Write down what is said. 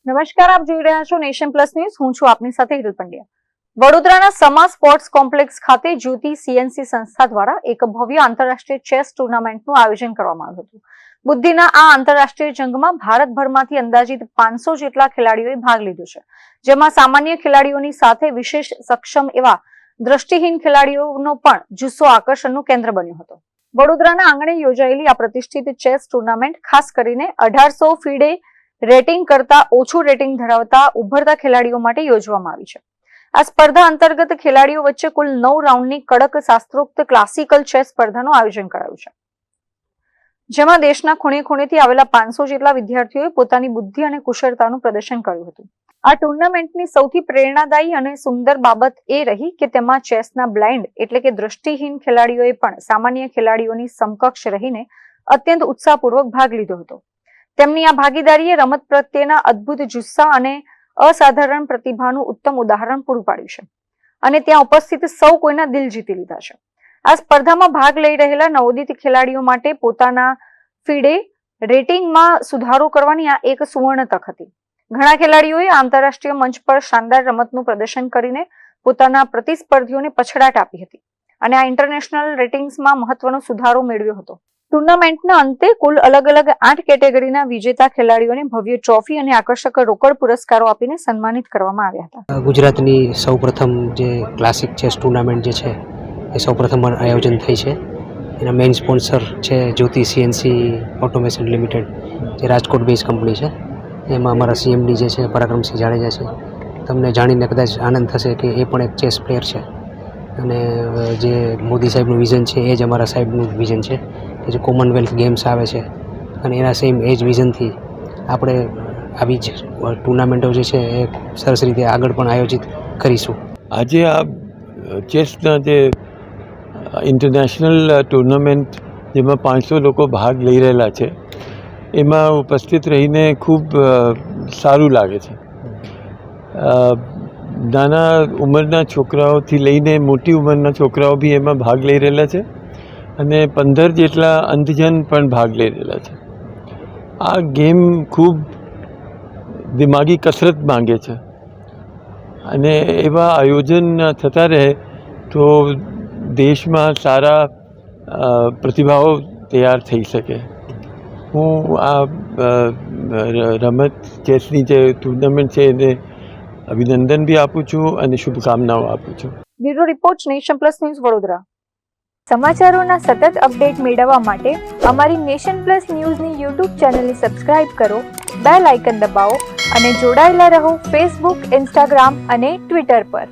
નમસ્કાર, આપ જોઈ રહ્યા છો નેશન પ્લસ ન્યૂઝ. હું છું આપની સાથે હિરલ પંડ્યા. વડોદરાના સમા સ્પોર્ટ્સ કોમ્પ્લેક્સ ખાતે જ્યોતિ સીએનસી સંસ્થા દ્વારા એક ભવ્ય આંતરરાષ્ટ્રીય ચેસ ટુર્નામેન્ટનું આયોજન કરવામાં આવ્યું હતું. બુદ્ધિના આ આંતરરાષ્ટ્રીય જંગમાં ભારતભરમાંથી અંદાજિત 500 જેટલા ખેલાડીઓએ ભાગ લીધો છે, જેમાં સામાન્ય ખેલાડીઓની સાથે વિશેષ સક્ષમ એવા દ્રષ્ટિહીન ખેલાડીઓનો પણ જુસ્સો આકર્ષણનું કેન્દ્ર બન્યો હતો. વડોદરાના આંગણે યોજાયેલી આ પ્રતિષ્ઠિત ચેસ ટુર્નામેન્ટ ખાસ કરીને 1800 ફીડે રેટિંગ કરતા ઓછું રેટિંગ ધરાવતા ઉભરતા ખેલાડીઓ માટે યોજવામાં આવી છે. આ સ્પર્ધા અંતર્ગત ખેલાડીઓ વચ્ચે કુલ 9 રાઉન્ડની કડક શાસ્ત્રોક્ત ક્લાસિકલ ચેસ સ્પર્ધાનું આયોજન કરાયું છે, જેમાં દેશના ખૂણે ખૂણેથી આવેલા 500 જેટલા વિદ્યાર્થીઓએ પોતાની બુદ્ધિ અને કુશળતાનું પ્રદર્શન કર્યું હતું. આ ટુર્નામેન્ટની સૌથી પ્રેરણાદાયી અને સુંદર બાબત એ રહી કે તેમાં ચેસના બ્લાઇન્ડ એટલે કે દ્રષ્ટિહીન ખેલાડીઓએ પણ સામાન્ય ખેલાડીઓની સમકક્ષ રહીને અત્યંત ઉત્સાહપૂર્વક ભાગ લીધો હતો. તેમની આ ભાગીદારીએ રમત પ્રત્યેના અદ્ભુત જુસ્સા અને અસાધારણ પ્રતિભાનું ઉત્તમ ઉદાહરણ પૂરું પાડ્યું છે અને ત્યાં ઉપસ્થિત સૌ કોઈના દિલ જીતી લીધા છે. આ સ્પર્ધામાં ભાગ લઈ રહેલા નવોદિત ખેલાડીઓ માટે પોતાના ફીડે રેટિંગમાં સુધારો કરવાની આ એક સુવર્ણ તક હતી. ઘણા ખેલાડીઓએ આંતરરાષ્ટ્રીય મંચ પર શાનદાર રમતનું પ્રદર્શન કરીને પોતાના પ્રતિસ્પર્ધીઓને પછડાટ આપી હતી અને આ ઇન્ટરનેશનલ રેટિંગ્સમાં મહત્વનો સુધારો મેળવ્યો હતો. ટુર્નામેન્ટના અંતે કુલ અલગ અલગ 8 કેટેગરીના વિજેતા ખેલાડીઓને ભવ્ય ટ્રોફી અને આકર્ષક રોકડ પુરસ્કારો આપીને સન્માનિત કરવામાં આવ્યા હતા. ગુજરાતની સૌપ્રથમ જે ક્લાસિક ચેસ ટુર્નામેન્ટ જે છે એ સૌપ્રથમ આયોજન થઈ છે. એના મેઇન સ્પોન્સર છે જ્યોતિ સીએનસી ઓટોમેશન લિમિટેડ, જે રાજકોટ બેઝ કંપની છે. એમાં અમારા સીએમડી જે છે પરાક્રમસિંહ જાડેજા છે. તમને જાણીને કદાચ આનંદ થશે કે એ પણ એક ચેસ પ્લેયર છે અને જે મોદી સાહેબનું વિઝન છે એ જ અમારા સાહેબનું વિઝન છે કે જે કોમનવેલ્થ ગેમ્સ આવે છે અને એના સેમ એ જ વિઝનથી આપણે આવી જ ટુર્નામેન્ટો જે છે એ સરસ રીતે આગળ પણ આયોજિત કરીશું. આજે આ ચેસના જે ઇન્ટરનેશનલ ટુર્નામેન્ટ જેમાં 500 લોકો ભાગ લઈ રહેલા છે એમાં ઉપસ્થિત રહીને ખૂબ સારું લાગે છે. નાના ઉંમરના છોકરાઓથી લઈને મોટી ઉંમરના છોકરાઓ બી એમાં ભાગ લઈ રહેલા છે અને 15 જેટલા અંધજન પણ ભાગ લઈ રહેલા છે. આ ગેમ ખૂબ દિમાગી કસરત માંગે છે અને એવા આયોજન થતા રહે તો દેશમાં સારા પ્રતિભાઓ તૈયાર થઈ શકે. હું આ રમત ચેસની જે ટુર્નામેન્ટ છે એને અભિનંદન બી આપું છું અને શુભકામનાઓ આપું છું. Bureau report, nation plus news, Vadodara. સમાચારોના સતત અપડેટ મેળવવા માટે અમારી નેશન પ્લસ ન્યૂઝની યુટ્યુબ ચેનલને સબસ્ક્રાઇબ કરો, બેલ આઇકન દબાવો અને જોડાયેલા રહો ફેસબુક, ઇન્સ્ટાગ્રામ અને ટ્વિટર પર.